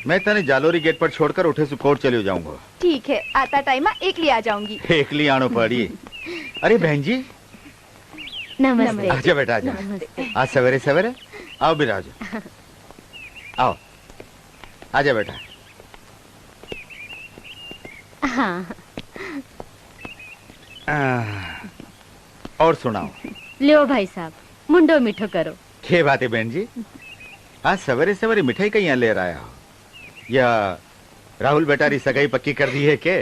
मैं तने जालोरी गेट पर छोड़कर उठे सु कोर्ट चले जाऊंगा। ठीक है, आता टाइम एकली आ जाऊंगी। एकली आनो पड़ी। अरे बहन जी नमस्ते। आजा बेटा आजा। आज सवेरे सवेरे आओ बिराज, आओ आजा बेटा। हाँ। और सुनाओ। लो भाई साहब, मुंडो मिठो करो। क्या बात है बहन जी, आज सवेरे सवेरे मिठाई कहीं यहाँ ले रहा हो? या राहुल बेटारी सगाई पक्की कर दी है के?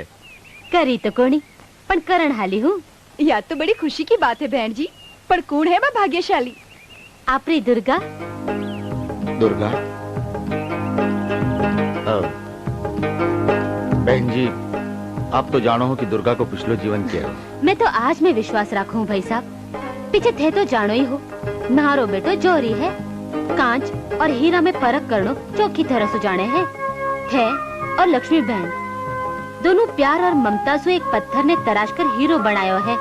करी तो कोनी, पण करण हाली हूँ। या तो बड़ी खुशी की बात है बहन जी, पर कौन है मैं भाग्यशाली? आपरी दुर्गा। दुर्गा? बहन जी, आप तो जानो हो कि दुर्गा को पिछलो जीवन क्या है। मैं तो आज में विश्वास रखूं भाई साहब, पीछे थे तो जानो ही हो। नारो बेटो जोरी है, कांच और हीरा में परख करनो चौकी तरह से जाने हैं। थे और लक्ष्मी बहन दोनों प्यार और ममता से एक पत्थर ने तराश कर हीरो बनायो है।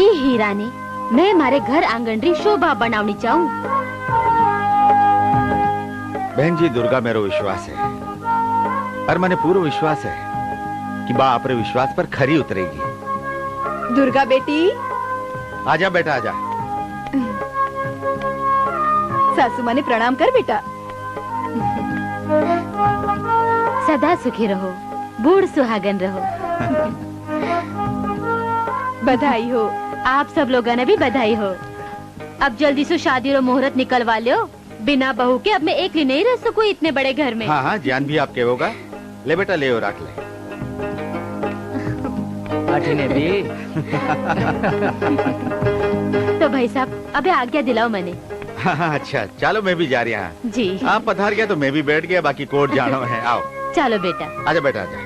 ये हीरा ने मैं मारे घर आंगन री शोभा बनावनी चाहूँ। बहन जी, दुर्गा मेरो विश्वास है और मैंने पूरा विश्वास है कि बा अपने विश्वास पर खरी उतरेगी। दुर्गा बेटी आजा बेटा आजा। सासू माँ ने प्रणाम कर बेटा। सदा सुखी रहो, बूढ़ सुहागन रहो। बधाई हो। आप सब लोगों ने भी बधाई हो। अब जल्दी से शादी और मुहूर्त निकलवा लो। बिना बहू के अब मैं एकली नहीं रह सकूं इतने बड़े घर में। हाँ हाँ, जान भी आपके होगा। ले बेटा ले और रख ले। भी। तो भाई साहब अबे आज्ञा दिलाओ मैंने। हाँ अच्छा, चलो मैं भी जा रही हूँ। जी आप पधार गया तो मैं भी बैठ गया, बाकी कोर्ट जाना है। आओ चलो बेटा। आजा बेटा आजा।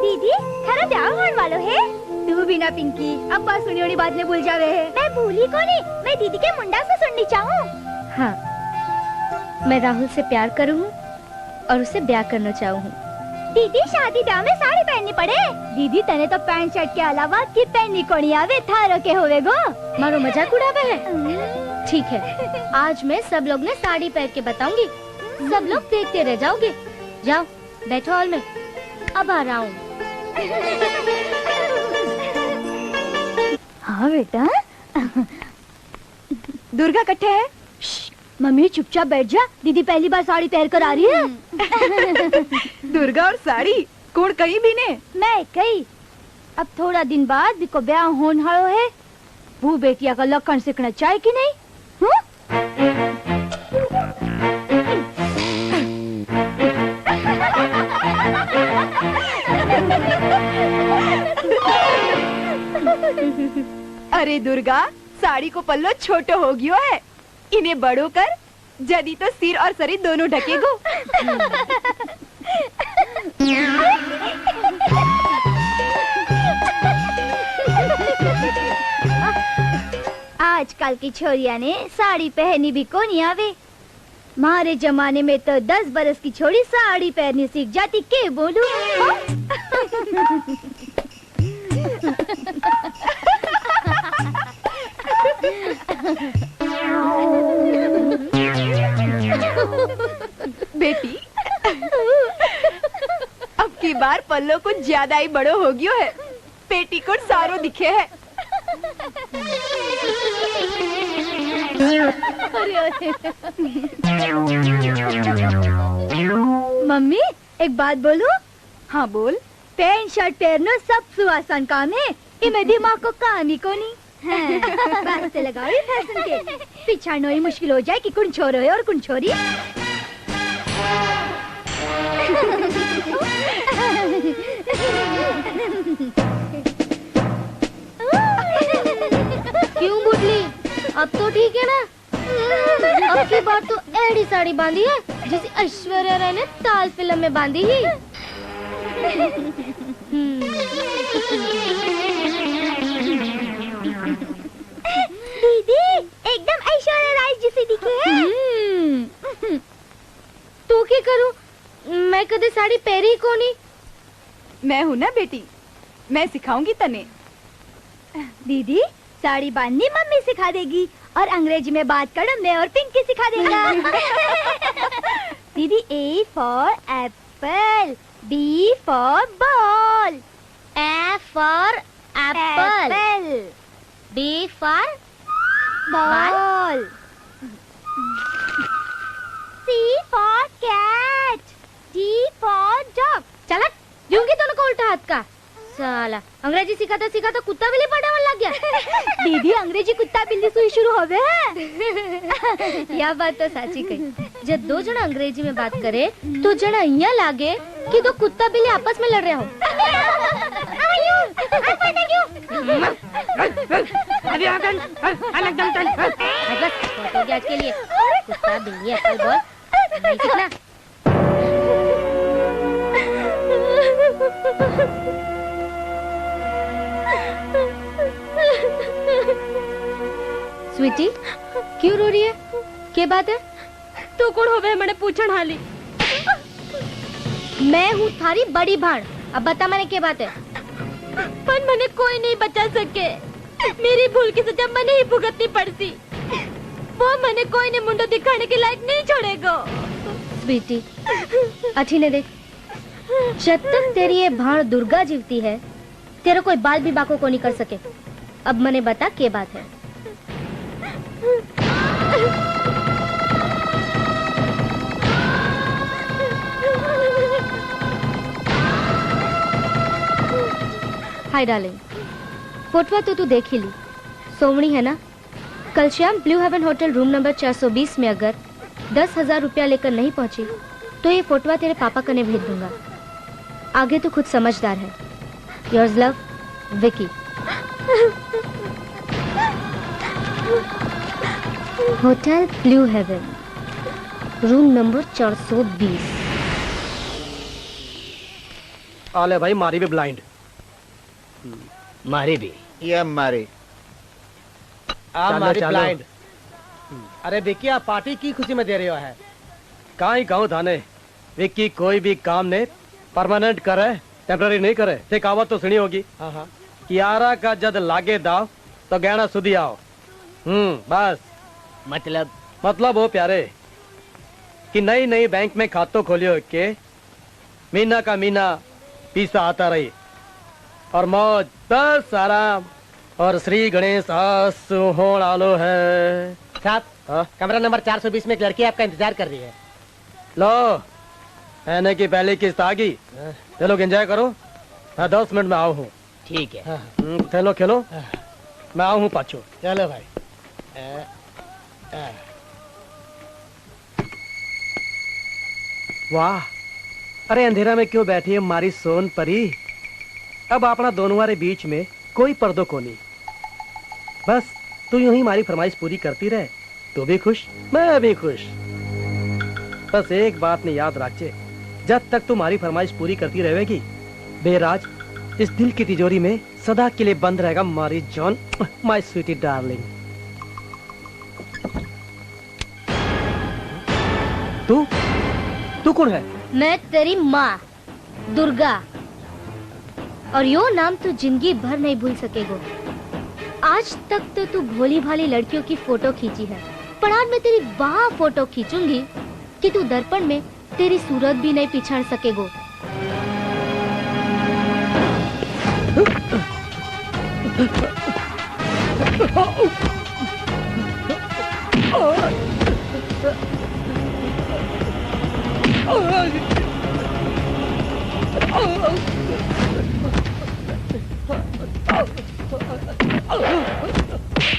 दीदी थारा ब्याह होने वालो है। तू बिना पिंकी अब्बा सुनी होनी बात ने भूल जावे है। मैं भूली को नहीं, मैं दीदी के मुंडा से सुननी चाहूँ। हाँ, मैं राहुल से प्यार करूँ और उसे ब्याह करना चाहूँ। दीदी शादी ब्याह में साड़ी पहननी पड़े। दीदी तने तो पैंट शर्ट के अलावा की पहननी कोनी आवे, थारो के होवे गो। मारो मजाक उड़ावे है। ठीक है, आज मैं सब लोग ने साड़ी पहन के बताऊंगी। सब लोग देखते रह जाओगे। जाओ बैठो हॉल में, अब आ रहा हूँ। हाँ बेटा। दुर्गा कट्ठे है। मम्मी चुपचाप बैठ जा, दीदी पहली बार साड़ी पहन कर आ रही है। दुर्गा और साड़ी कौन कहीं भी ने? मैं कही अब थोड़ा दिन बाद बिको ब्याह होने वालो है। वो बेटिया का लखन सीखना चाहे कि नहीं? अरे दुर्गा, साड़ी को पल्लो छोटो हो गयो है, इन्हें बड़ो कर, जदी तो सिर और शरीर दोनों ढकेगो। आजकल की छोरिया ने साड़ी पहनी भी को नहीं आवे। हमारे जमाने में तो 10 बरस की छोरी साड़ी पहननी सीख जाती, के बोलूं? बेटी, अब की बार पल्लो कुछ ज्यादा ही बड़ो हो गयो है, पेटीकोट सारो दिखे है। मम्मी एक बात बोलूं? हाँ बोल। पैंट शर्ट पहनना सबसे आसान काम है, इमे दिमाग को काम ही को नहीं। बात से लगाओ ये फैशन के, पिछाड़ना ही मुश्किल हो जाए कि कौन छोरो है और कौन छोरी। क्यों बुढ़ली, अब तो ठीक है ना? अब की बार तो एड़ी साड़ी बांधी है जैसे ऐश्वर्या राय ने ताल फिल्म में बांधी ही। दीदी एकदम ऐश्वर्या राय जैसी दिखे है। तो क्या करूं, मैं कदे साड़ी पहरी को नहीं। मैं हूँ ना बेटी, मैं सिखाऊंगी तने। दीदी साड़ी बांधनी मम्मी सिखा देगी और अंग्रेजी में बात करना मैं और पिंकी सिखा देगा। दीदी A for apple, B for ball, A for apple, B for ball, C for cat, D for dog। चला यूंगी दोनों को उल्टा हाथ का। साला अंग्रेजी सिखाता सिखाता कुत्ता बिल्ली पढ़ाने लग गया। दीदी अंग्रेजी कुत्ता बिल्ली सुई शुरू हो गए हैं। यह बात तो साची कही। जब दो जना अंग्रेजी में बात करे तो जना यहाँ लागे कि दो कुत्ता बिल्ली आपस में लड़ रहे हो। बस बहुत हो गया आज के लिए। कुत्ता बिल्ली एप्पल बॉल नहीं सीखना। स्वीटी क्यों रो रही है? क्या बात है? तू कौन होवे मैंने पूछन हाली। मैं हूँ थारी बड़ी भाण। अब बता मैंने क्या बात है? पर मैंने कोई नहीं बचा सके। मेरी भूल की सजा मैंने ही भुगतनी पड़ती। वो मैंने कोई ने मुंडो दिखाने के लायक नहीं छोड़ेगा। स्वीटी अच्छी ने देख, जब तक तेरी ये भाण दुर्गा जीवती है तेरा कोई बाल भी बाको को नहीं कर सके। अब मैंने बता क्या बात है? हाय डार्लिंग, फोटो तो तू देख ही ली। सोमनी है ना? कल शाम Blue Haven hotel room number 420 में अगर 10,000 रुपया लेकर नहीं पहुंची तो ये फोटो तेरे पापा कने भेज दूंगा। आगे तो खुद समझदार है। Yours love, Vicky. Hotel Blue Haven, room number 420। आले भाई मारी भी ब्लाइंड। मारी भी ये मारे मारी ब्लाइंड। अरे विक्की आप पार्टी की खुशी में दे रहे हो है? कहीं गाँव थाने विक्की कोई भी काम ने परमानेंट करे, टेम्पररी नहीं करे। ते कहावत तो सुनी होगी। कियारा का जद लागे दाव तो गहना सुधी आओ। बस मतलब वो प्यारे कि नई नई बैंक में खातों खोलियो के महीना का महीना पैसा आता रही और मौज बस आराम और श्री गणेश होण आलो है। साहब कमरा नंबर 420 में एक लड़की आपका इंतजार कर रही है। लो आने की पहले किस्त आ गई। चलो एंजॉय करो। मैं 10 मिनट में आओ हूँ। ठीक है। खेलो खेलो, मैं आओ हूँ पाछो। चलो भाई। वाह, अरे अंधेरा में क्यों बैठी है मारी सोन परी। अब अपना दोनों वाले बीच में कोई पर्दो को नहीं। बस तू यूं ही हमारी फरमाइश पूरी करती रहे, तू भी खुश मैं भी खुश। बस एक बात ने याद रखे, जब तक तुम्हारी फरमाइश पूरी करती रहेगी बेराज इस दिल की तिजोरी में सदा के लिए बंद रहेगा मारी जॉन, माय स्वीटी डार्लिंग। तू कौन है? मैं तेरी माँ दुर्गा, और यो नाम तू जिंदगी भर नहीं भूल सकेगो। आज तक तो तू भोली भाली लड़कियों की फोटो खींची है, पर आज मैं तेरी वहाँ फोटो खींचूंगी कि तू दर्पण में तेरी सूरत भी नहीं पिछाड़ सकेगो।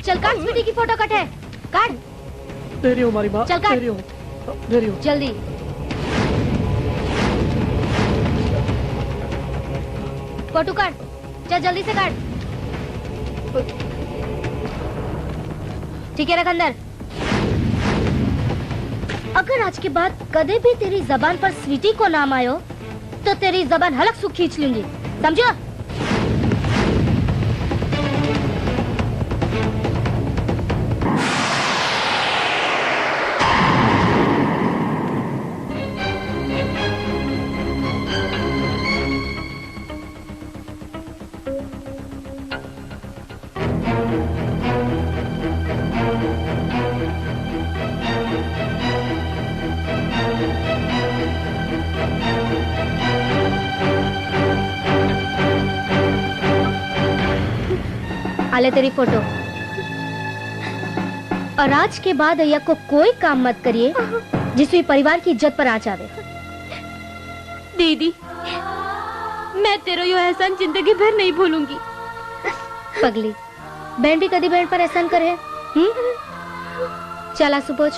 चल काट, स्वीटी की फोटो कट है, काट। दे रही हूँ हमारी माँ, चल काट। दे रही हूँ जल्दी। फोटो काट, चल जल्दी से काट। ठीक है, रख अंदर। अगर आज के बाद कदे भी तेरी जबान पर स्वीटी को नाम आयो तो तेरी जबान हलक से खींच लूंगी, समझो? हाले तेरी फोटो। और आज के बाद अय्या को कोई काम मत करिए जिससे परिवार की इज्जत पर आँच आवे। दीदी, मैं तेरो यो एहसान जिंदगी भर नहीं भूलूंगी। पगली, बहन भी कभी बहन पर एहसान करे? चल आंसू पोंछ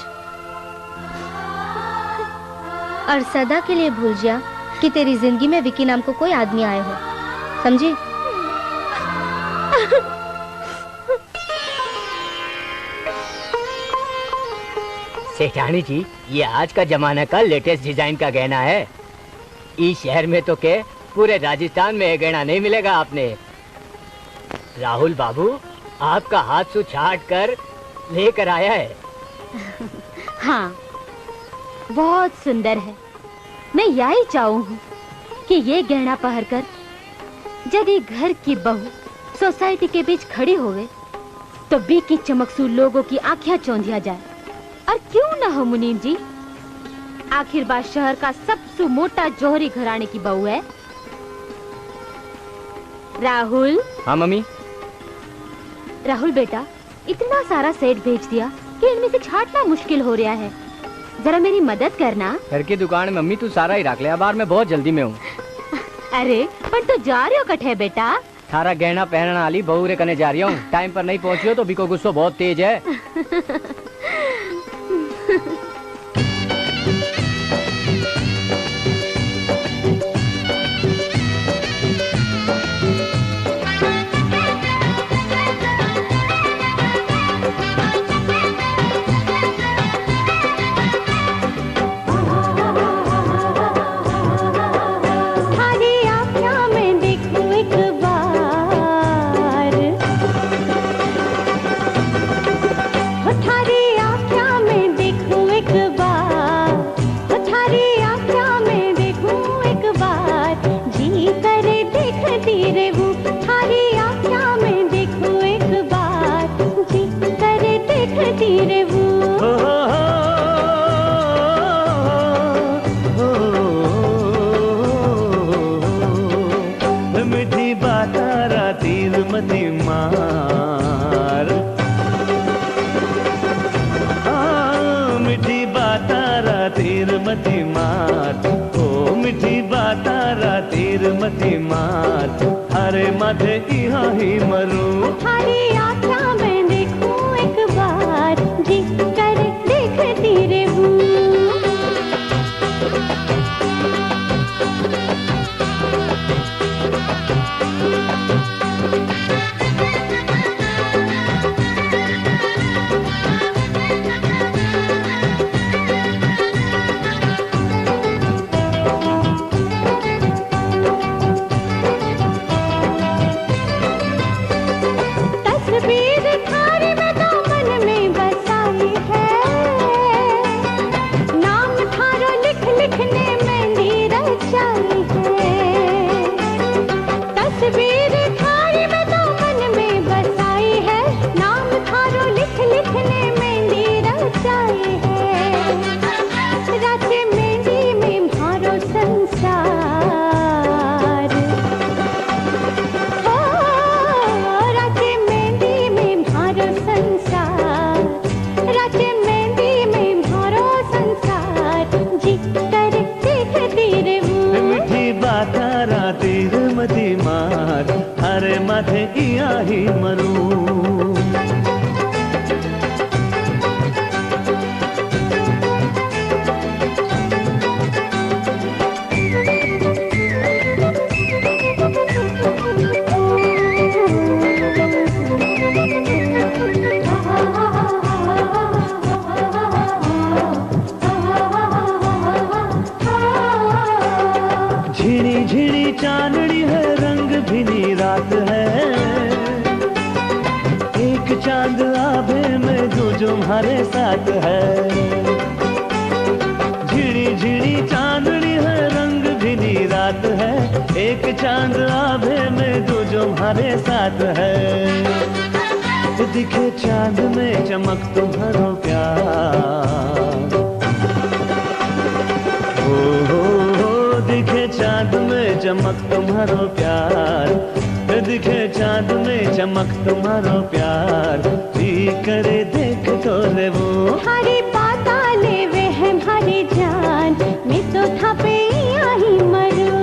और सदा के लिए भूल जा कि तेरी जिंदगी में विकी नाम को कोई आदमी आए हो, समझी? सेठानी जी, ये आज का जमाना का लेटेस्ट डिजाइन का गहना है। इस शहर में तो के पूरे राजस्थान में ये गहना नहीं मिलेगा आपने। राहुल बाबू आपका हाथ से छाट कर लेकर आया है। हाँ, बहुत सुंदर है। मैं यही चाहूँ कि ये गहना पहनकर यदि घर की बहू सोसाइटी के बीच खड़ी होवे तो बी की चमकसू लोगों की आंखें चौंधिया जाए। और क्यों ना हो मुनीम जी, आखिर बात शहर का सबसे मोटा जौहरी घराने की बहू है। राहुल। हाँ मम्मी। राहुल बेटा, इतना सारा सेट भेज दिया कि इनमें से छांटना मुश्किल हो रहा है। जरा मेरी मदद करना। घर की दुकान मम्मी तू सारा ही रख ले, बाहर मैं बहुत जल्दी में हूँ। अरे पर तू जा रहे हो कठे बेटा? थारा गहना पहनने वाली बहू रे कने जा रही हूँ। टाइम पर नहीं पहुँची हो तो बिको गुस्सो बहुत तेज है। अरे माथे यहाँ ही मरूं, थारी आँखों में देखूं एक बार, जी कर देखती रहूं। तुम्हारे साथ है, झिड़ी झिड़ी चांदनी है, रंग भिनी रात है, एक चांद आभे में जो तुम्हारे साथ है। दिखे चांद में चमक तुम्हारो प्यार, हो दिखे चांद में चमक तुम्हारो प्यार, दिखे चांद में चमक तुम्हारो प्यार, जी करे देख तो रे वो। हरी बाता ले वहम हरी जान, मैं तो था पे आई मरूं।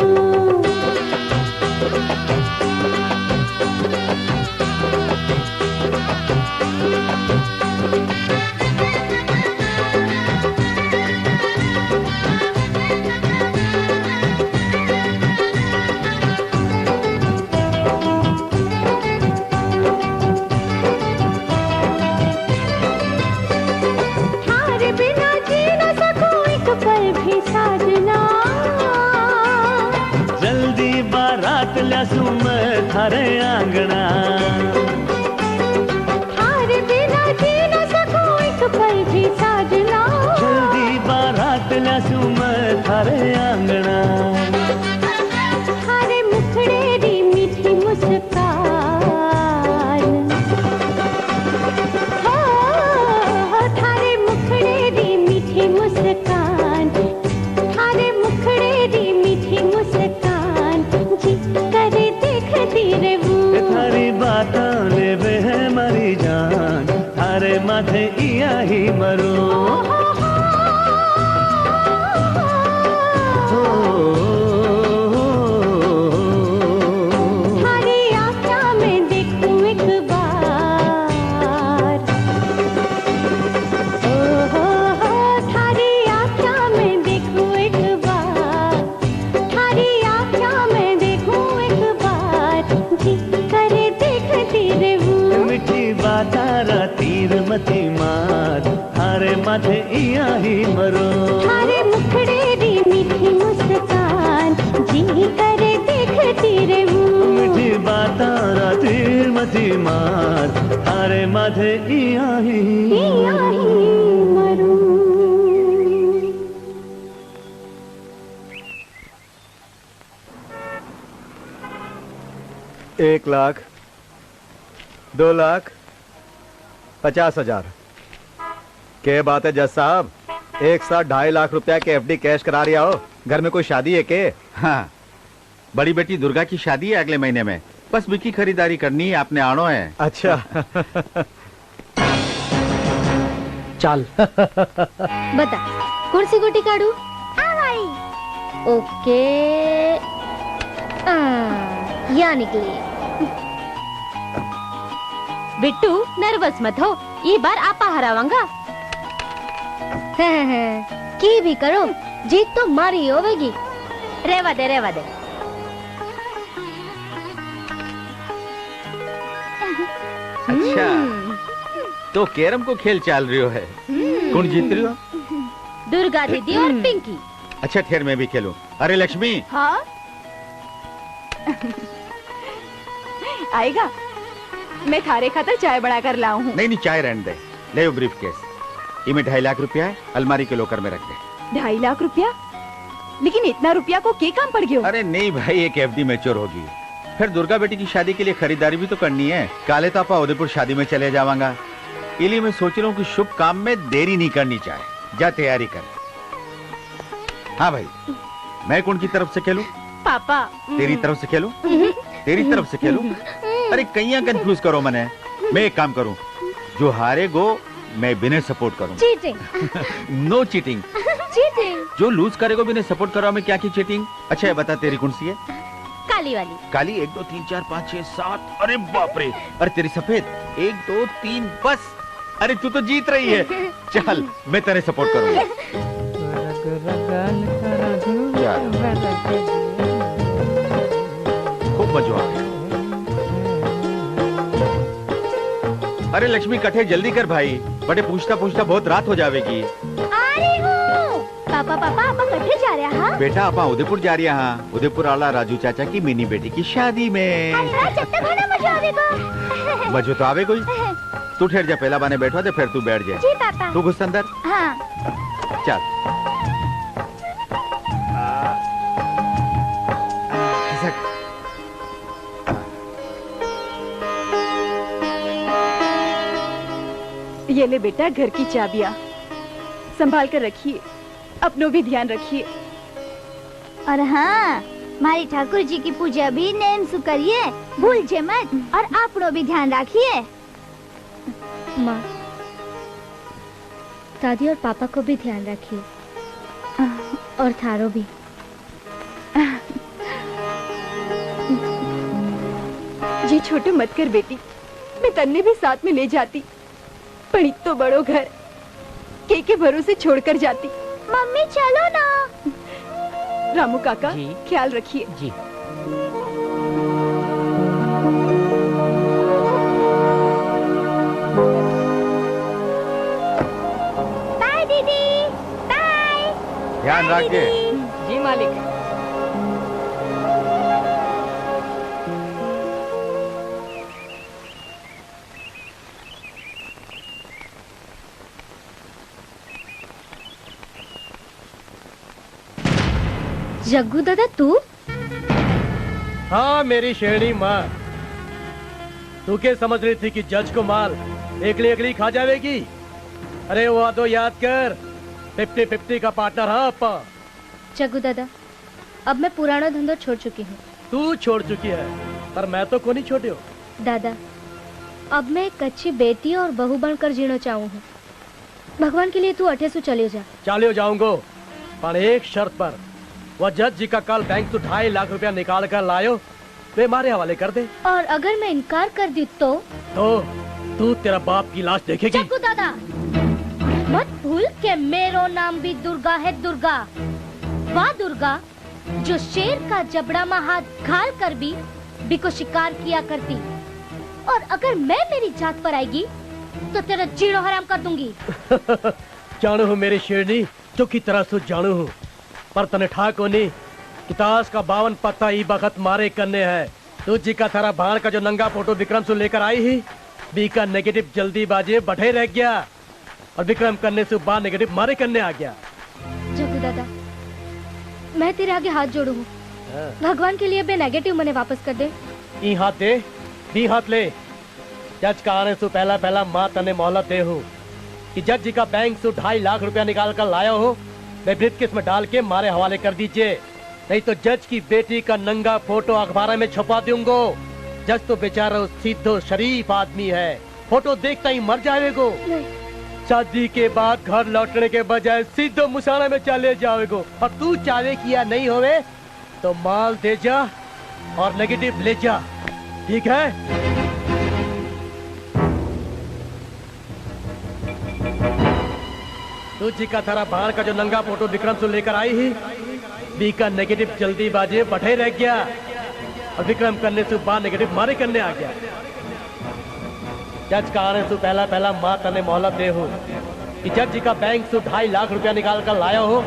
जल्दी बारात ल्यासू मैं थारे आंगना, थारे बिना जी न सकूं एक पल भी साजना। जल्दी बारात ल्यासू मैं थारे आंगना। थारे मुखड़े दी मीठी मुस्कान, हो थारे मुखड़े दी मीठी मुस्कान, थारे मुखड़े दी मीठी मुस्कान, जी करे देखती रहूं। थारी बातां ले वे है मरी जान, थारे माथे इया ही मरो। थारी आँखों में देखूं एक बार, थारी आँखों में देखूं एक बार, थारी आँखों में देखूं एक बार, जी करे देखती रहूं। मीठी बातारा तीर मती मार, थारे माथे इया ही मरो। थारे मुखड़े दी मीठी मुस्कान, जी करे देखती रहूं। मीठी बातारा तीर मती मार, थारे माथे इया ही मरूं। 1 लाख, 2 लाख, 50,000। के बात है जज साहब, एक साथ 2.5 लाख रुपया के एफडी कैश करा रहा हो। घर में कोई शादी है के? हाँ, बड़ी बेटी दुर्गा की शादी है अगले महीने में, बस बिकी खरीदारी करनी है, आपने आनो है। अच्छा। चल। बता कुर्सी गोटी काढू? ओके या निकली। बिट्टू नर्वस मत हो, ये बार आपा हरावांगा। की भी करो, जीत तो मारी होवेगी। रेवा दे रेवा दे। अच्छा, तो कैरम को खेल चाल रही हो है। कौन जीत रही हो? दुर्गा दीदी और पिंकी। अच्छा ठहर मैं भी खेलूं। अरे लक्ष्मी। हाँ आएगा, मैं थारे खातर चाय बना कर लाऊं हूँ। नहीं नहीं, चाय रहने दे। ले वो ब्रीफ केस, इमें 2.5 लाख रुपया है, अलमारी के लॉकर में रख दे। 2.5 लाख रुपया? लेकिन इतना रुपया को के काम पड़ गयो? अरे नहीं भाई, एक एफडी मैच्योर होगी, फिर दुर्गा बेटी की शादी के लिए खरीदारी भी तो करनी है। काले तो आपा उदयपुर शादी में चले जावांगा, इसलिए मैं सोच रहा हूँ कि शुभ काम में देरी नहीं करनी चाहिए। जा तैयारी कर। हाँ भाई, मैं कौन की तरफ से खेलूं? पापा। तेरी तरफ से खेलूं? तेरी तरफ से खेलूं? अरे कहीं कंफ्यूज करो मने। मैं एक काम करूं, जो हारे गो मैं बिना सपोर्ट करूं। चीटिंग। No cheating. चीटिंग। जो लूज करेगा बिना सपोर्ट करो मैं क्या की चीटिंग? अच्छा है बता, तेरी कौन सी है? काली वाली। काली? 1 2 3 4 5 6 7। अरे बाप रे। अरे तेरी सफेद? 1 2 3 बस। अरे तू तो जीत रही है। चल मैं तेरे सपोर्ट करूंगा। खूब मजा आ गया। अरे लक्ष्मी कठे जल्दी कर भाई, बड़े पूछता पूछता बहुत रात हो जाएगी। आ रही हूँ। पापा पापा आप कट्ठे जा रहे हैं? हाँ? बेटा आप उदयपुर जा रही है। हाँ, उदयपुर आला राजू चाचा की मिनी बेटी की शादी में। मजा आवेगा। मजो तो आवे कोई। तू ठहर जा, पहला बाने बैठवा दे, फिर तू बैठ जा। जी पापा। तू घुस अंदर। हाँ। चल। ये ले बेटा घर की चाबियां, संभाल कर रखिए, अपनों भी ध्यान रखिए। और हाँ, मारी ठाकुर जी की पूजा भी नेम से करिए, भूल जे मत, और आपनो भी ध्यान रखिए। माँ, दादी और पापा को भी ध्यान रखिए, और थारो भी। ये छोटो मत कर बेटी, मैं तन्ने भी साथ में ले जाती, पर इत तो बड़ो घर के भरोसे छोड़कर जाती। मम्मी चलो ना। रामू काका, जी। ख्याल रखिए। जी। बाय दीदी, बाय। ध्यान रखिए। जी मालिक। जग्गू दादा तू? हाँ मेरी शेरनी माँ, तू क्या समझ रही थी कि जज को माल एकली एकली खा जाएगी? अरे वो तो याद कर, 50-50 का पार्टनर। हाँ अपा। जग्गू दादा, अब मैं पुराना धंधा छोड़ चुकी हूँ। तू छोड़ चुकी है, पर मैं तो को नहीं छोटी हूँ। दादा, अब मैं एक अच्छी बेटी और बहू बनकर जीना चाहूँ हूँ। भगवान के लिए तू अठे से चले जा। चले जाऊंगो, पर एक शर्त पर। वह जज जी का कल बैंक से 2.5 लाख रुपया निकाल कर लायो, वे हमारे हवाले कर दे। और अगर मैं इनकार कर दी तो तू तेरा बाप की लाश देखेगी। जग्गू दादा, मत भूल के मेरो नाम भी दुर्गा है। दुर्गा, वाह दुर्गा, जो शेर का जबड़ा में हाथ घाल कर भी को शिकार किया करती। और अगर मैं मेरी जात पर आएगी तो तेरा जीणो हराम कर दूंगी। जानू हूँ मेरी शेरनी, जो की तरह से जानू हूँ, पर तने ठाको नहीं कि ताश का 52 पत्ता ई बखत मारे करने है। तुझी का थारा भाण का जो नंगा फोटो विक्रम से लेकर आई ही, बी का नेगेटिव जल्दीबाजी बढ़े रह गया, और विक्रम करने से बाद नेगेटिव मारे करने आ गया। जग्गू दादा, मैं तेरे आगे हाथ जोड़ू हूँ, भगवान के लिए बे नेगेटिव मने वापस कर दे। ई हाथ दे, बी हाथ ले। जज का आने से पहला माँ तने मोहलत दे हूँ कि जज जी का बैंक से 2.5 लाख रुपया निकाल कर लाया हो, मैं ब्रीफकेस में डाल के मारे हवाले कर दीजिए, नहीं तो जज की बेटी का नंगा फोटो अखबार में छपा दूंगो। जज तो बेचारा सीधो शरीफ आदमी है, फोटो देखता ही मर जाएगो। शादी के बाद घर लौटने के बजाय सीधो मुसाना में चले जाएगो। और तू चाहे किया नहीं होवे तो माल दे जा और नेगेटिव ले जा, ठीक है? तुझी का थारा बाहर का जो नंगा फोटो विक्रम से लेकर आई ही, बी का नेगेटिव जल्दीबाजी बढ़े रह गया, और विक्रम करने से बाद नेगेटिव मारे करने आ गया। जज का आने से पहला माँ तने मोहलत दे हूँ कि जज जी का बैंक से 2.5 लाख रुपया निकाल कर लाया हो,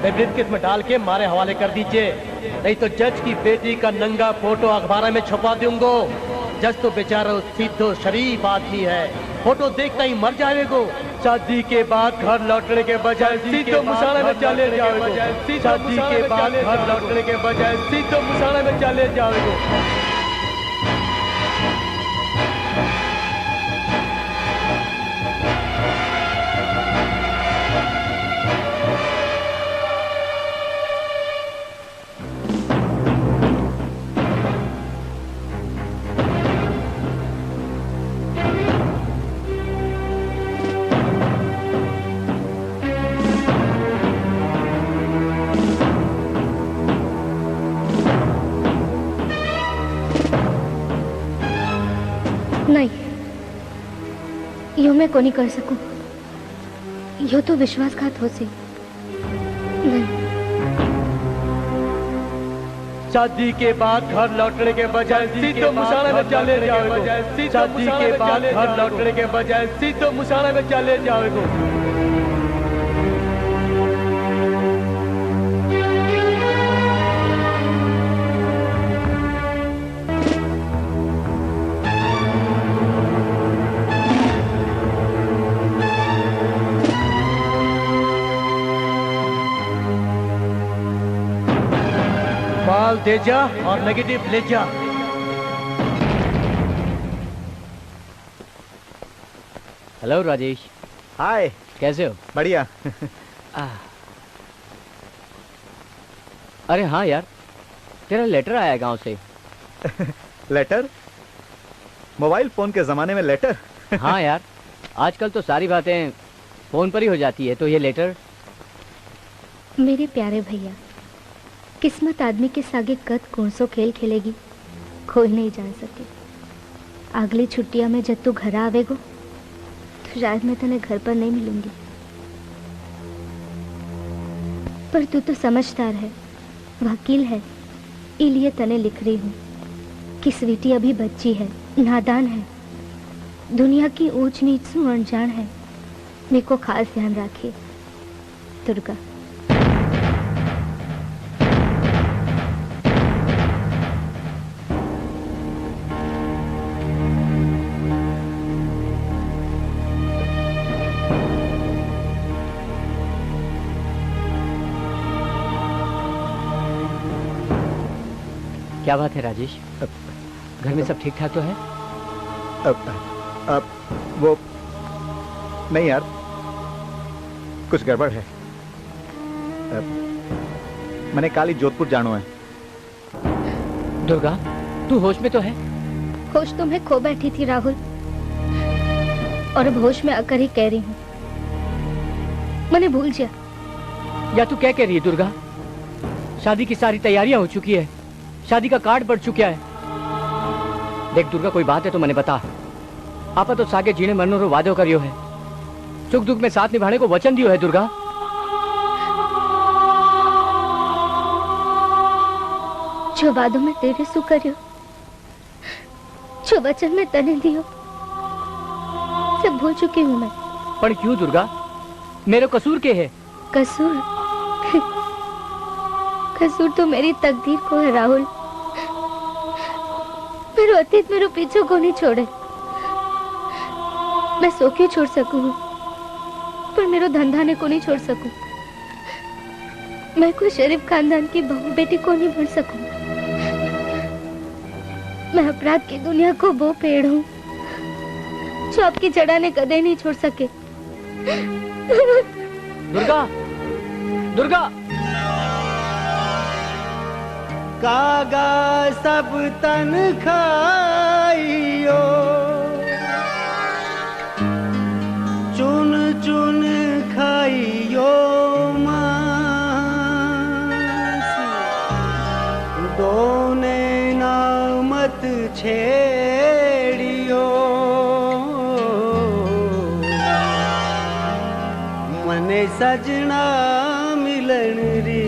मैं ब्रीफकेस में डाल के मारे हवाले कर दीजिए, नहीं तो जज की बेटी का नंगा फोटो अखबार में छपा दूंगो। जज तो बेचारा सीधो शरीफ आदमी है, फोटो देखता ही मर जाएगो। शादी के बाद घर लौटने के बजाय सीधो मुसाना में चले जाओगे। शादी के बाद घर लौटने के बजाय सीधो मुसाना में चले जाओगे। नहीं, यो मैं को नहीं कर सकूं। यो तो विश्वासघात हो सी। नहीं। शादी के बाद घर लौटने के बजाय सीधो मुसाना में चले जाओगे। शादी के बाद घर लौटने के बजाय सीधो मुसाना में चले जाओगे। माल दे जा और नेगेटिव ले जा। हेलो राजेश। हाय, कैसे हो? बढ़िया। अरे हाँ यार, तेरा लेटर आया गांव से। लेटर? मोबाइल फोन के जमाने में लेटर? हाँ यार, आजकल तो सारी बातें फोन पर ही हो जाती है, तो ये लेटर। मेरे प्यारे भैया, किस्मत आदमी के सागे कद कौन सो खेल खेलेगी कोई नहीं जान सके। अगली छुट्टियां में जब तू घर आवेगो तो शायद मैं तने घर पर नहीं मिलूंगी, पर तू तो समझदार है, वकील है, इलिए तने लिख रही हूँ कि स्वीटी अभी बच्ची है, नादान है, दुनिया की ऊंच नीच से अनजान है। मेरे को खास ध्यान रखिए। दुर्गा। क्या बात है राजेश? घर में सब ठीक ठाक तो है? वो नहीं यार, कुछ गड़बड़ है। मैंने काली जोधपुर जानो है। दुर्गा, तू होश में तो है? होश तो मैं खो बैठी थी राहुल, और अब होश में आकर ही कह रही हूँ मैंने भूल जा। या तू क्या कह रही है दुर्गा? शादी की सारी तैयारियां हो चुकी है, शादी का कार्ड बढ़ चुका है। देख दुर्गा, कोई बात है तो मैंने बता। आपा तो सागे जीने मरने रो वादो करियो है, सुख दुख में साथ निभाने को वचन दियो है दुर्गा। जो वादों में तेरे सु करियो, जो वचन में तने दियो, सब भूल चुकी हूँ मैं। पर क्यों दुर्गा? मेरे कसूर के है? कसूर? कसूर तो मेरी तकदीर को है राहुल। मेरे अतीत मेरे पीछे को नहीं छोड़े। मैं सो क्यों छोड़ सकूं, पर मेरे धंधा ने को नहीं छोड़ सकूं। मैं कोई शरीफ खानदान की बहू बेटी को नहीं बन सकूं। मैं अपराध की दुनिया को वो पेड़ हूँ जो आपकी जड़ा ने कदे नहीं छोड़ सके। दुर्गा, दुर्गा। कागा सब तन खाइयो, चुन चुन खाइयो मांस, दोने नामत छेड़ियो, मने सजना मिलन री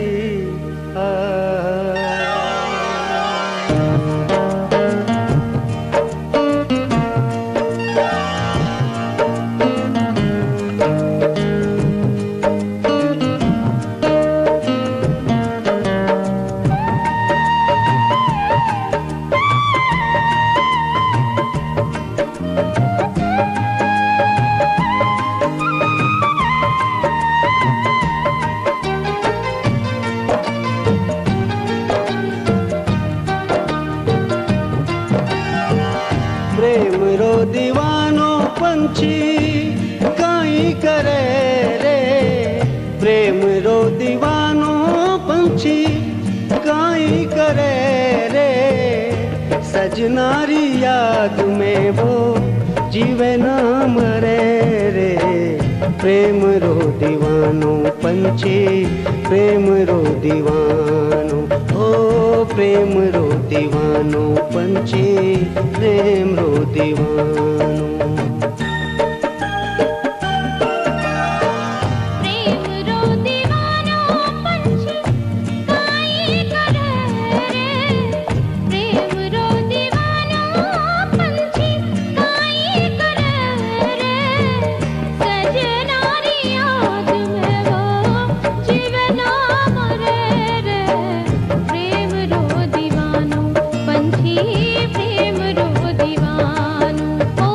काई करे रे, प्रेम रो दीवानो पंछी काई करे रे, सजनारी याद में वो जीवे ना मरे रे। प्रेम रो दीवानो पंछी, प्रेम रो दीवानो, ओ प्रेम रो दीवानो पंछी, प्रेम रो दीवानो। प्रेम रो दीवानो, ओ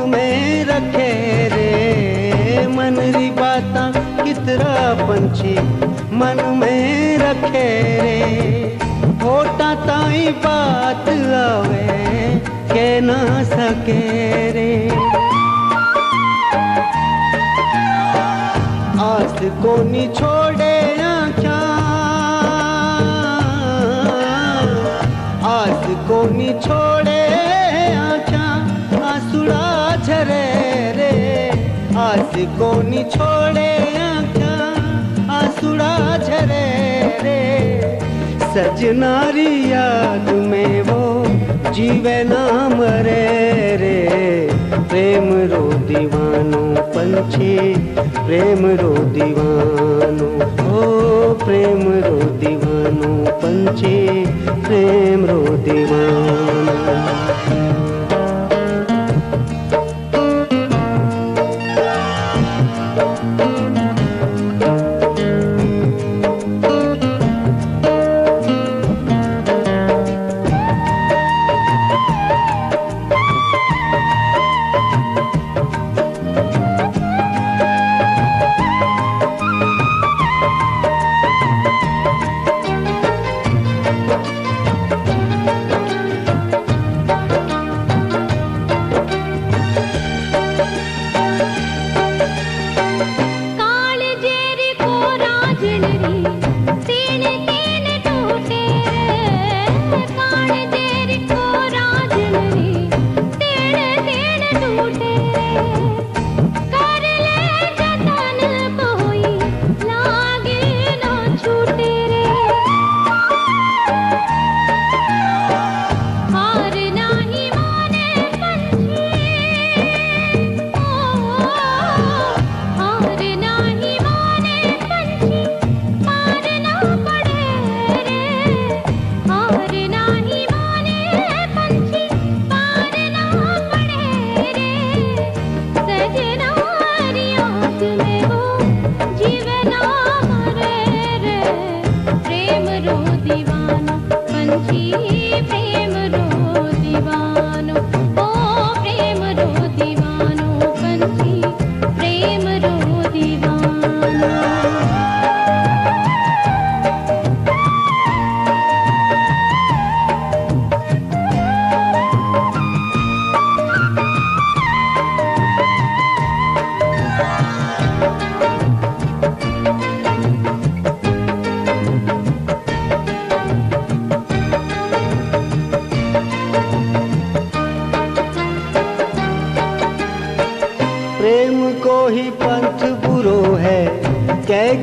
में रखे रे मन री बाता कितरा पंछी मन में रखे रे होता ताई बात आवे के ना सके रे आस को नी छोड़े आँखा आस को नी छोड़े आँखा आंसुड़ा झरे रे आस को नी छोड़े आँखा आंसुड़ा झरे रे सजनारी याद में वो जीवे ना मरे रे प्रेम रो दीवानो पंछी प्रेम रो दीवानो ओ प्रेम रो दीवानो पंछी प्रेम रो दीवानो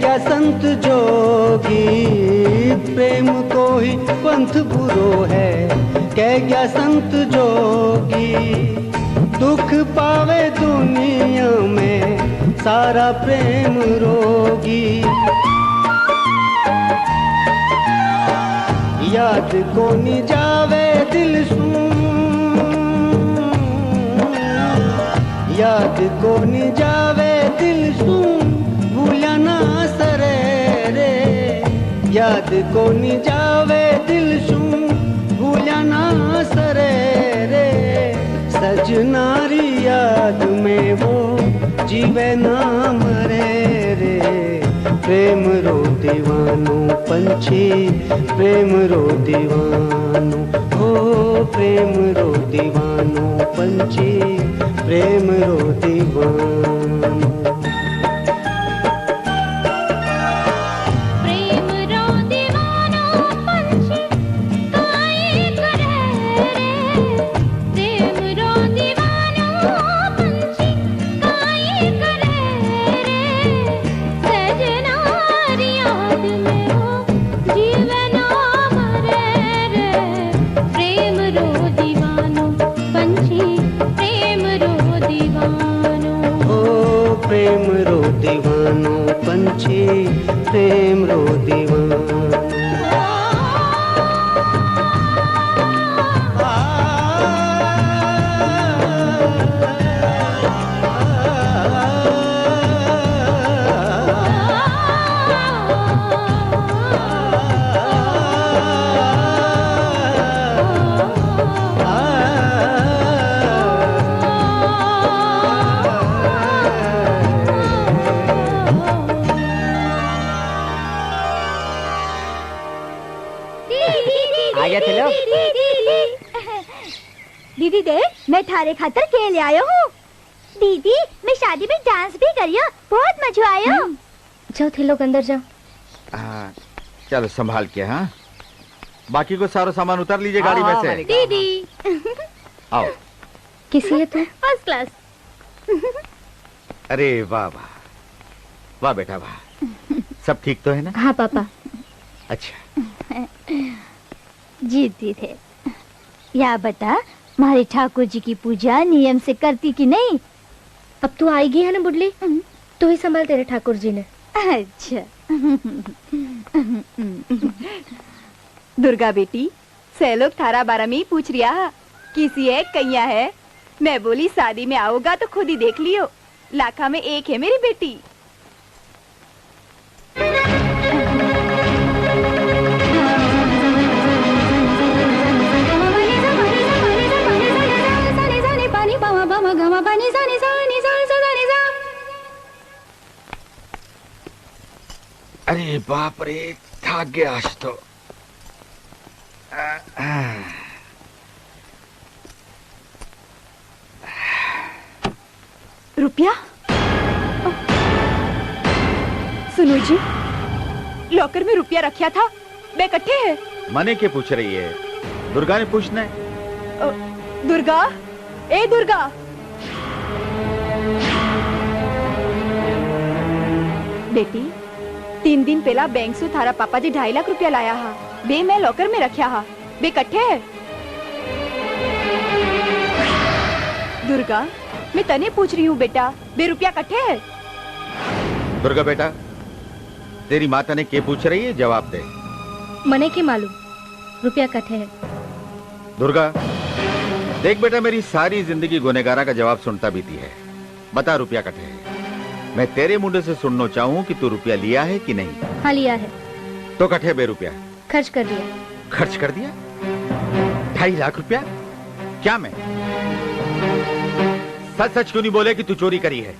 क्या संत जोगी प्रेम को ही पंथ बुरो है क्या संत जोगी दुख पावे दुनिया में सारा प्रेम रोगी याद को नी जावे दिल सुन याद को नी जावे दिल सुन भूला ना सरे रे याद को नी जावे दिल सुन भूला ना सरे रे सजनारी याद में वो जीवे ना मरे रे प्रेम रो दीवानो पंछी प्रेम रो दीवानो ओ प्रेम रो दीवानो पंछी प्रेम रो दीवानो प्रेम रो दीवानो पंछी प्रेम रो दीवानो दीदी दे मैं थारे खातर के ले आयो हूँ। दीदी मैं शादी में डांस भी करियो, बहुत मजा आयो। जाओ थे लोग अंदर जाओ। चलो संभाल के। हाँ, बाकी को सारा सामान उतार लीजिए गाड़ी में से। दीदी आओ। किसी है तू? First class. अरे वाह वाह वाह बेटा वाह। सब ठीक तो है ना? हाँ पापा। अच्छा जीती थे। या बता हमारे ठाकुर जी की पूजा नियम से करती कि नहीं? अब तू आएगी है ना बुडली, तू ही संभाल तेरे ठाकुर जी ने। अच्छा। दुर्गा बेटी से लोग थारा बारा में ही पूछ रिया किसी है कैया है। मैं बोली शादी में आओगा तो खुद ही देख लियो, लाखा में एक है मेरी बेटी। अरे बाप रे, थक गया आज तो। रुपया? सुनो जी, लॉकर में रुपया रखा था, बे इकट्ठे है। मने के पूछ रही है? दुर्गा ने पूछना है। दुर्गा, ए दुर्गा। बेटी 3 दिन पहला बैंक से थारा पापा जी 2.5 लाख रुपया लाया हा, बे मैं लॉकर में रखा हा, बे इकट्ठे है। दुर्गा मैं तने पूछ रही हूँ बेटा, बे रुपया इकट्ठे है? दुर्गा बेटा, तेरी माता ने के पूछ रही है, जवाब दे। मने के मालूम, रुपया कथे है। दुर्गा देख बेटा, मेरी सारी जिंदगी गुनेगारा का जवाब सुनता बीती है। बता रुपया कटे है। मैं तेरे मुंडे से सुनना चाहूँ कि तू रुपया लिया है कि नहीं। हाँ लिया है। तो कटे बे रुपया? खर्च कर दिया। खर्च कर दिया? 2.5 लाख रुपया? क्या मैं? सच सच क्यों नहीं बोले कि तू चोरी करी है?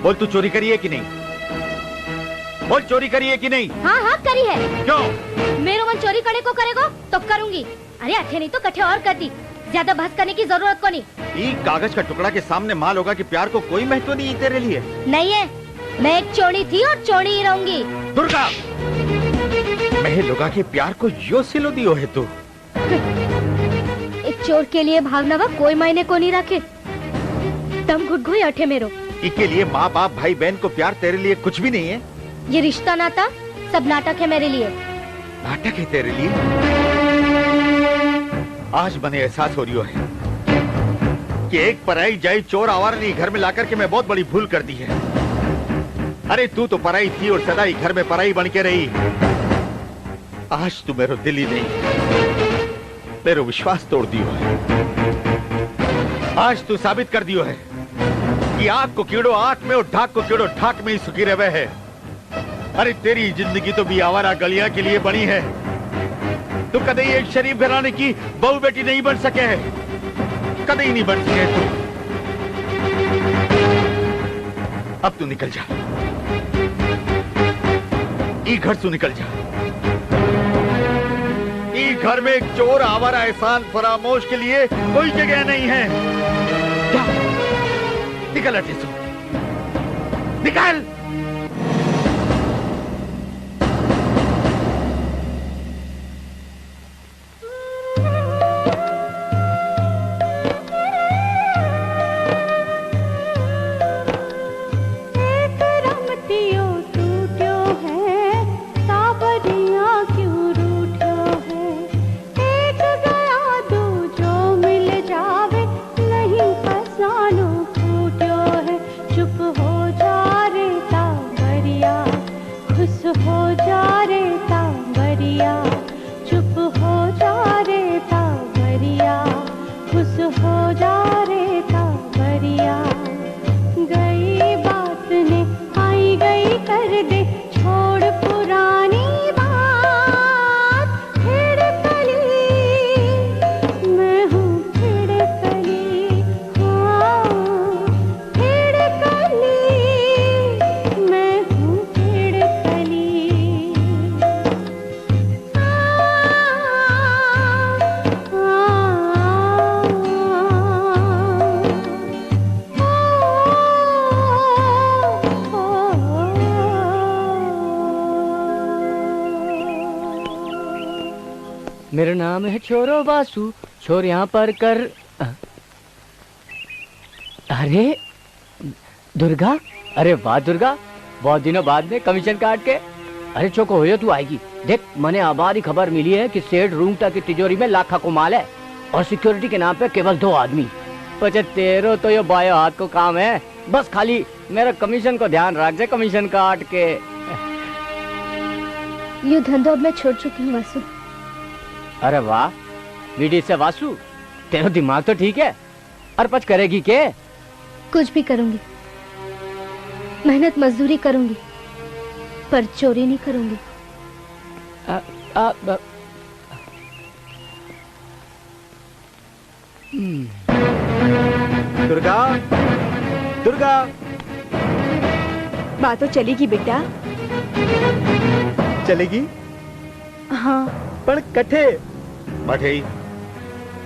बोल, तू चोरी करी है कि नहीं? बोल, चोरी करी है कि नहीं? हाँ हाँ करी है। क्यों? मेरे मन चोरी करने को करेगो तो करूंगी। अरे अच्छे नहीं तो कट्ठे और कर दी, ज्यादा बहस करने की जरूरत को नहीं। ये कागज का टुकड़ा के सामने माल होगा कि प्यार को कोई महत्व नहीं है तेरे लिए? नहीं है, मैं एक चोरी थी और चोरी ही रहूंगी। दुर्गा, मैं लोगा के प्यार को यो सिलो दियो है तू। एक चोर के लिए भागना वा कोई मायने को नहीं रखे। दम घुट घुई अठे मेरो। इसके लिए माँ बाप भाई बहन को प्यार तेरे लिए कुछ भी नहीं है? ये रिश्ता नाता सब नाटक है मेरे लिए। नाटक है तेरे लिए? आज मैंने एहसास हो रही है कि एक पराई जाई चोर आवारा ने घर में लाकर के मैं बहुत बड़ी भूल कर दी है। अरे तू तो पराई थी और सदा ही घर में पराई बन के रही। आज तू मेरा दिल ही नहीं, मेरा विश्वास तोड़ दियो है। आज तू साबित कर दियो है कि आग को कीड़ो आग में और ढाक को कीड़ो ढाक में ही सुखी रहे है। अरे तेरी जिंदगी तो भी आवारा गलियां के लिए बनी है। तू कदे एक शरीफ घराने की बहू बेटी नहीं बन सके है, कदे ही नहीं बन सके तू। अब तू निकल जा, ई घर से निकल जा। ई घर में एक चोर आवारा एहसान फरामोश के लिए कोई जगह नहीं है। जा, निकल अटे से, निकल। चुप हो जा रे मेरा नाम है छोरो बासु, छोर यहाँ पर कर। अरे दुर्गा, अरे वाह दुर्गा, बहुत दिनों बाद में कमीशन काट के। अरे चौको हो तू आएगी। देख मैंने आबादी खबर मिली है कि सेठ रूंगटा की तिजोरी में लाखा को माल है और सिक्योरिटी के नाम पे केवल 2 आदमी। पचे तेरो तो ये बायो हाथ को काम है, बस खाली मेरा कमीशन को ध्यान रख दे, कमीशन काट के। ये धंधो अब मैं छोड़ चुकी हूँ वासु। अरे वाह बीडी से वासु, तेरा दिमाग तो ठीक है। और पच करेगी के? कुछ भी करूंगी, मेहनत मजदूरी करूंगी, पर चोरी नहीं करूंगी। दुर्गा, दुर्गा, बात तो चलेगी बेटा। चलेगी? हाँ। पर कठे मठे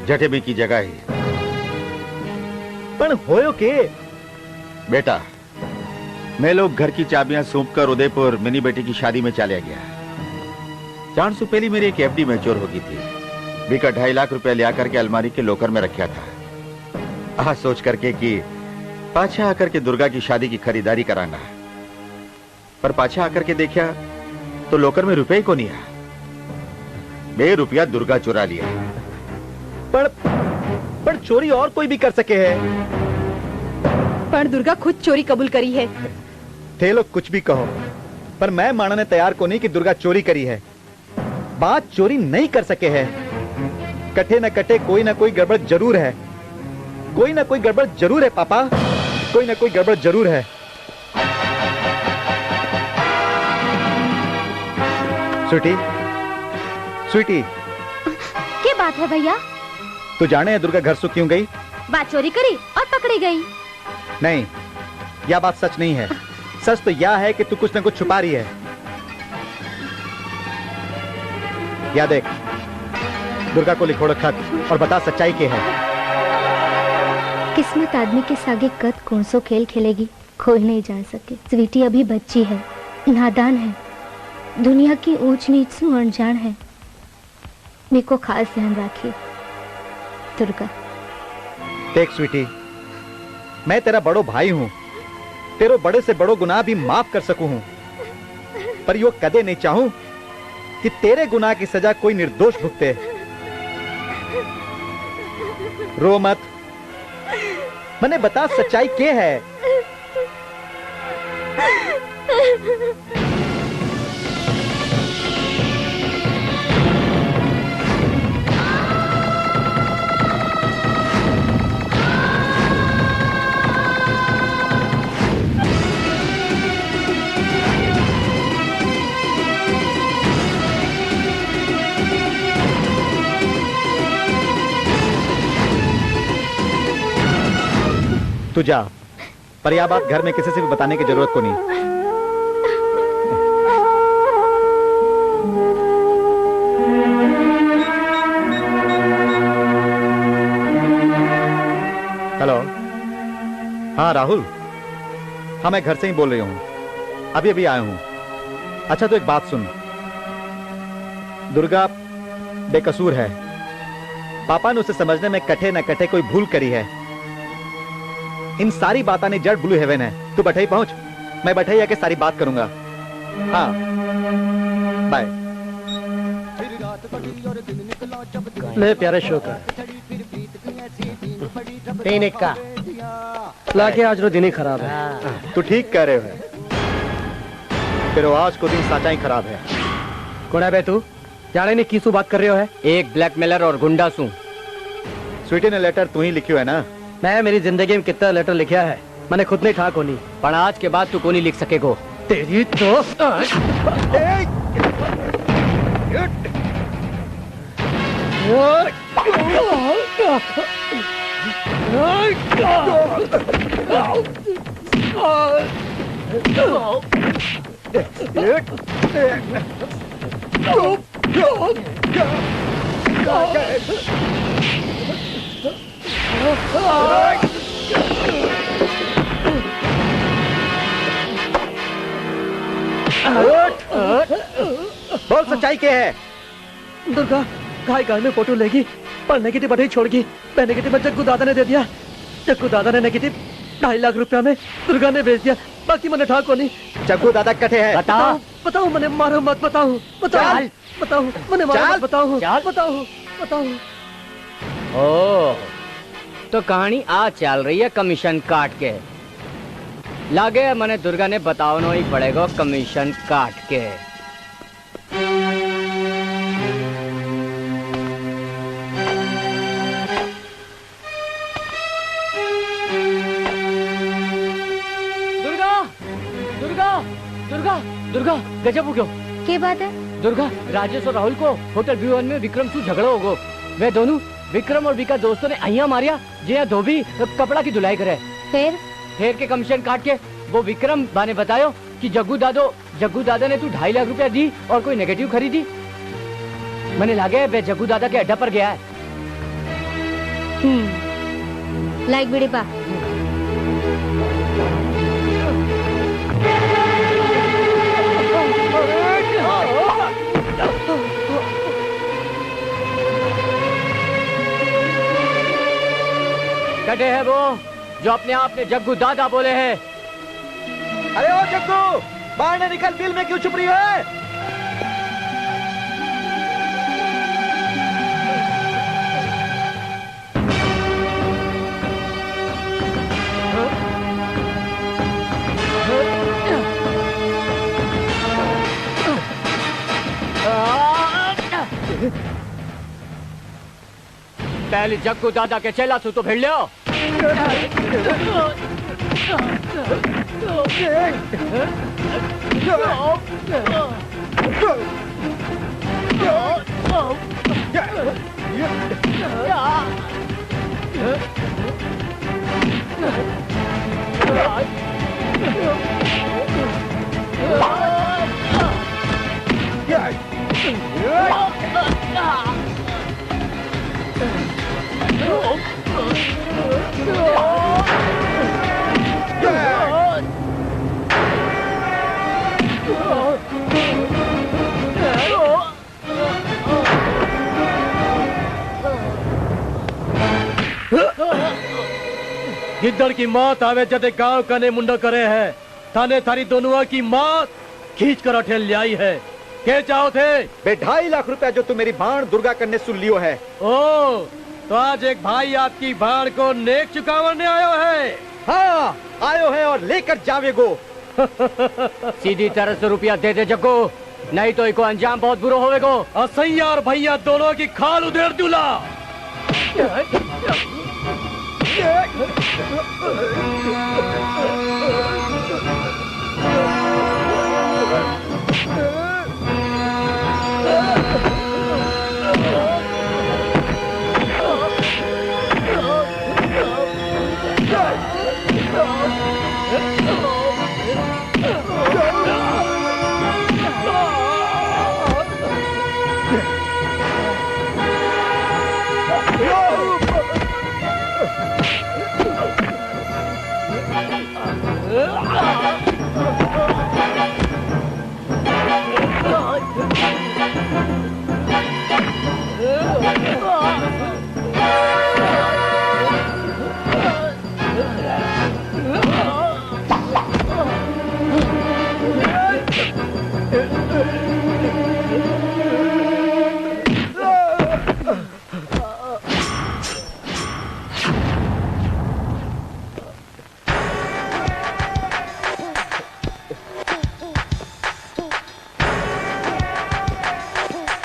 जठे भी की जगह है। पर होयो के? बेटा मैं लोग घर की चाबियां सौंप कर उदयपुर मिनी बेटी की शादी में चले गया। 4 सौ पहले मेरी एक एफडी मैच्योर हो गई थी। बीका 2.5 लाख रुपया ले आकर के अलमारी के लोकर में रखा था। आज सोच करके कि पाछा आकर के दुर्गा की शादी की खरीदारी कराना, पर पाछा आकर के देखा तो लोकर में रुपए ही को नहीं आया। 2 रुपया दुर्गा चुरा लिया। पर चोरी और कोई भी कर सके है। पर दुर्गा खुद चोरी कबूल करी है। थे लोग कुछ भी कहो, पर मैं मानने तैयार को नहीं कि दुर्गा चोरी करी है। बात चोरी नहीं कर सके है। कटे न कटे कोई ना कोई गड़बड़ जरूर है। कोई ना कोई गड़बड़ जरूर है पापा, कोई ना कोई गड़बड़ जरूर है। स्वीटी, स्वीटी, क्या बात है भैया? तू जाने है दुर्गा घर से क्यों गई? बात चोरी करी और पकड़ी गई। नहीं, यह बात सच नहीं है। सच तो यह है कि तू कुछ न कुछ छुपा रही है। या देख, दुर्गा को लिखो खत और बता सच्चाई क्या है। किस्मत आदमी के सागे कद कौन सो खेल खेलेगी, खोल नहीं जा सके। स्वीटी अभी बच्ची है, नादान है, दुनिया की ऊंच नीच से अनजान है। मेरे को खास ध्यान रखिए दुर्गा। देख स्वीटी, मैं तेरा बड़ो भाई हूं, तेरो बड़े से बड़ो गुनाह भी माफ कर सकूं हूं, पर यो कदे नहीं चाहूं कि तेरे गुनाह की सजा कोई निर्दोष भुगते। रो मत, मने बता सच्चाई क्या है। तू जा, पर यह बात घर में किसी से भी बताने की जरूरत को नहीं। हेलो, हाँ राहुल, हाँ मैं घर से ही बोल रही हूँ, अभी अभी आया हूँ। अच्छा तो एक बात सुन, दुर्गा बेकसूर है। पापा ने उसे समझने में कटे न कटे कोई भूल करी है। इन सारी बातों ने जड़ ब्लू हेवन है। तू बठाई पहुंच, मैं बठाई आके सारी बात करूंगा। हाँ बाय। ले प्यारे शोका, 3 का लाके आज रो दिन ही खराब है। तू ठीक कह रहे हो, तेरे आज को दिन साचा ही खराब है। कौन है बे तू? जाने नहीं किसू बात कर रहे हो है? एक ब्लैकमेलर और गुंडा सू। स्वीटी ने लेटर तू ही लिखियो है ना? मैं मेरी जिंदगी में कितना लेटर लिखा है, मैंने खुद नहीं ठा कोनी। पर आज के बाद तू को नहीं लिख सकेगो। तेरी तो बोल सच्चाई क्या है? दुर्गा, गाय गाय में फोटो लेगी पर नेगेटिव बटे छोड़गी। मैं नेगेटिव में जग्गू दादा ने दे दिया। जग्गू दादा ने नेगेटिव 2.5 लाख रुपया में दुर्गा ने बेच दिया। बाकी मैंने ठाको नहीं। जग्गू दादा कटे है। बताओ बताओ मैंने मारो मत। बताओ बताओ बताओ मैंने मारो मत। बताओ बताओ बताओ। ओ तो कहानी आज चल रही है कमीशन काट के। लागे मने दुर्गा ने बताओ ही पड़ेगा कमीशन काट के। दुर्गा गजब हो गयो। क्या बात है? दुर्गा राजेश और राहुल को होटल B1 में विक्रम से झगड़ा हो गो। वे दोनों विक्रम और विका दोस्तों ने अहिया मारिया जे धोबी कपड़ा की धुलाई करे। फिर के कमीशन काट के वो विक्रम बाने बतायो कि जग्गू दादा ने तू 2.5 लाख रुपया दी और कोई नेगेटिव खरीदी। मैंने लागे वे जग्गू दादा के अड्डा पर गया है। लाइक बीड़ी पा। कटे है वो जो अपने आप ने जग्गू दादा बोले हैं। अरे ओ जग्गू बाहर ने निकल, बिल में क्यों छुप रही है? पहले जग्गू दादा के चेला सु तो भिड़ लियो। गिद्दड़ की मौत आवे जदे गांव कने मुंडो करे है। थाने थारी दोनों की मौत खींच कर अठेल ले आई है। के चाहो थे? बे 2.5 लाख रुपया जो तू मेरी भाण दुर्गा करने सुन लियो है। ओ तो आज एक भाई आपकी भाण को नेक चुकावने आयो है। हाँ आयो है और लेकर जावेगो। सीधी तरह से रुपया दे दे जग्गू, नहीं तो इको अंजाम बहुत बुरा होवेगो। असैया और भैया दोनों की खाल उधेड़ दूला।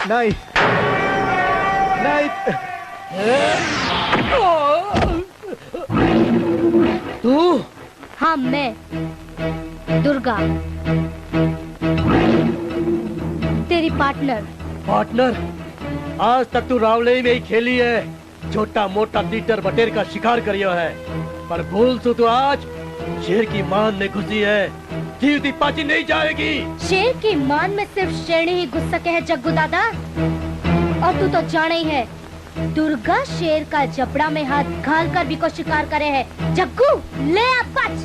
नहीं नहीं तू? हाँ मैं दुर्गा, तेरी पार्टनर। पार्टनर? आज तक तू रावले में ही खेली है, छोटा मोटा तीतर बटेर का शिकार करियो है, पर भूल तू आज शेर की मान में घुसी है। जीवती पाची नहीं जाएगी। शेर की मान में सिर्फ शेरनी ही घुस सके है जग्गू दादा, और तू तो जाने ही है दुर्गा शेर का जबड़ा में हाथ घाल कर भी को शिकार करे है। जग्गू ले आ बच।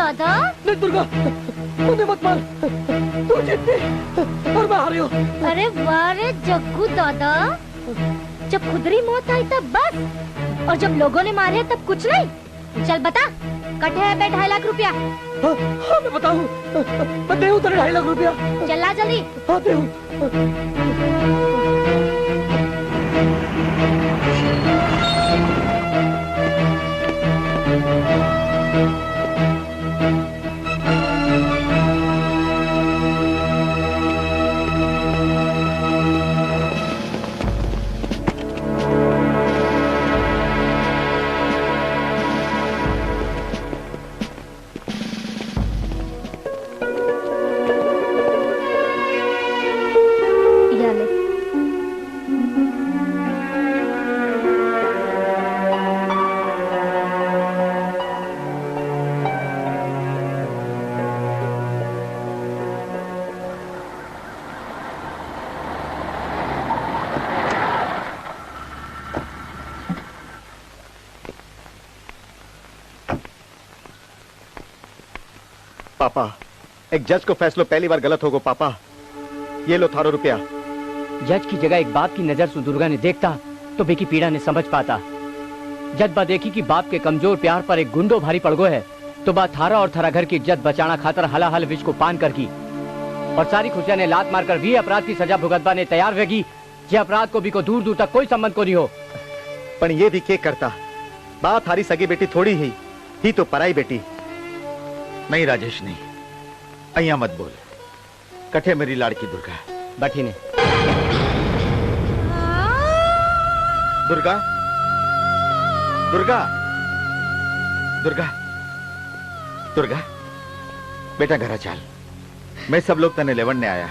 दादा। नहीं दुर्गा, मुझे मत मार, तू जीतती और मैं हारी हूँ। अरे वाह रे जग्गू दादा, जब खुदरी मौत आई तब बस, और जब लोगों ने मारे तब कुछ नहीं। चल बता, कटे है पे 2.5 लाख रुपया। हाँ मैं बताऊँ, मैं दे हूँ तेरे 2.5 लाख रुपया। चला जल्दी। हाँ दे हूँ। पापा, एक जज को फैसलो पहली बार गलत होगो पापा। ये लो थारो रुपया। जज की जगह एक बाप की नजर से दुर्गा ने देखता तो बेकी पीड़ा ने समझ पाता। जज बा देखी कि बाप के कमजोर प्यार पर एक गुंडो भारी पड़ गो है, तो बा थारा और थारा घर की इज्जत बचाना खातर हलाहल विष को पान कर की, और सारी खुशियां ने लात मारकर भी अपराध की सजा भुगतवा ने तैयार वेगी, जे अपराध को भी को दूर दूर तक कोई संबंध को नहीं हो। पर ये भी के करता, बात थारी सगी बेटी थोड़ी ही तो पराई बेटी। नहीं राजेश नहीं, अहिया मत बोल, कठे मेरी लाड़की दुर्गा। बैठी ने दुर्गा, दुर्गा, दुर्गा, दुर्गा, बेटा घर चाल, मैं सब लोग तने लेवन ने आया।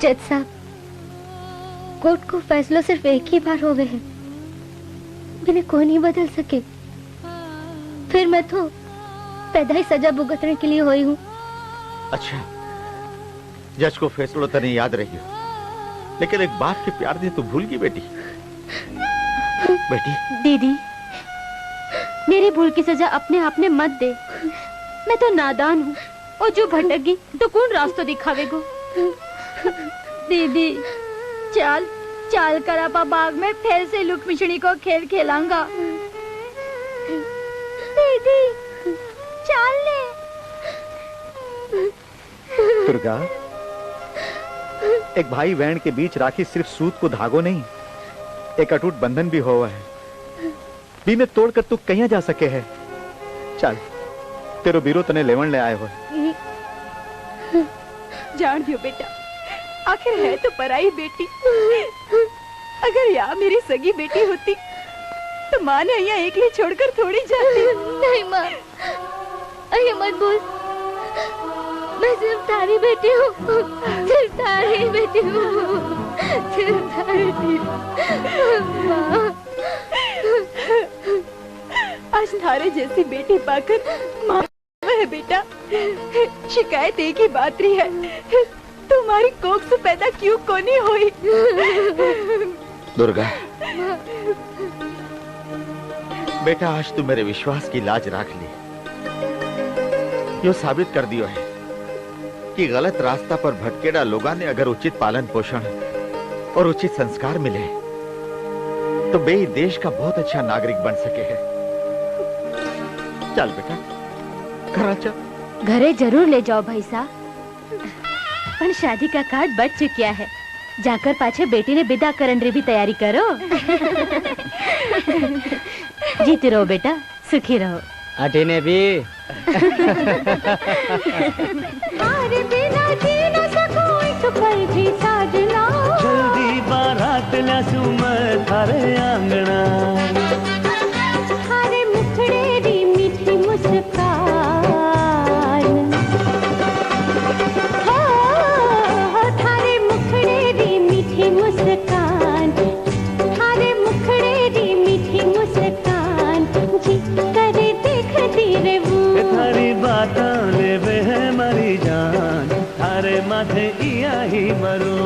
जज साहब, कोर्ट को फैसला सिर्फ एक ही बार हो गए हैं, मैंने कोई नहीं बदल सके। फिर मैं तो पैदा ही सजा भुगतने के लिए हुई हूँ। अच्छा, जज को फैसला तने याद रही हो, लेकिन एक बाप के प्यार से तू भूल गई बेटी। बेटी दीदी, मेरी भूल की सजा अपने आप ने मत दे। मैं तो नादान हूँ, और जो भटक गई तो कौन रास्ता दिखावेगो। दीदी चल चल कर अपा बाग में फिर से लुक मिशनी को खेल खेलांगा। दीदी चल ले। दुर्गा, एक भाई बहन के बीच राखी सिर्फ सूत को धागो नहीं, एक अटूट बंधन भी हुआ है। बी में तोड़कर तू कहीं जा सके है। चल, तेरो बीरो तने लेवन ले आए हो। जान दियो बेटा, आखिर है तो पराई बेटी। अगर यहाँ मेरी सगी बेटी होती तो माँ ने यहाँ एकली छोड़कर थोड़ी जाती। नहीं माँ, अरे मत बोल, मैं सिर्फ तारी बेटी हूँ, सिर्फ तारी बेटी हूँ, सिर्फ तारी। आज थारे जैसी बेटी पाकर माँ है बेटा। शिकायत एक ही बात रही है, तुम्हारी कोख से पैदा क्यों कोनी हुई। दुर्गा बेटा, आज तू मेरे विश्वास की लाज राख ली। यो साबित कर दियो है कि गलत रास्ता पर भटकेड़ा लोगा ने अगर उचित पालन पोषण और उचित संस्कार मिले तो बे देश का बहुत अच्छा नागरिक बन सके है। चल बेटा, घर चल। घरे जरूर ले जाओ भाई साहब, पर शादी का कार्ड बढ़ चुकिया है। जाकर पाछे बेटी ने विदा करन री भी तैयारी करो। जीते रहो बेटा, सुखी रहो। अटी ने भी तारे बिना जी न सकूं एक पल भी साजना। जल्दी बारात लासू मैं थारे आंगना। थारे मुखड़े री मीठी मुस्कान, हो थारे मुखड़े री मीठी मुस्कान, थारे मुखड़े री मीठी मुस्कान। जी करे देखती रे वो थारी बातां ले वे है मरी जान, थारे माथे इया ही मरो।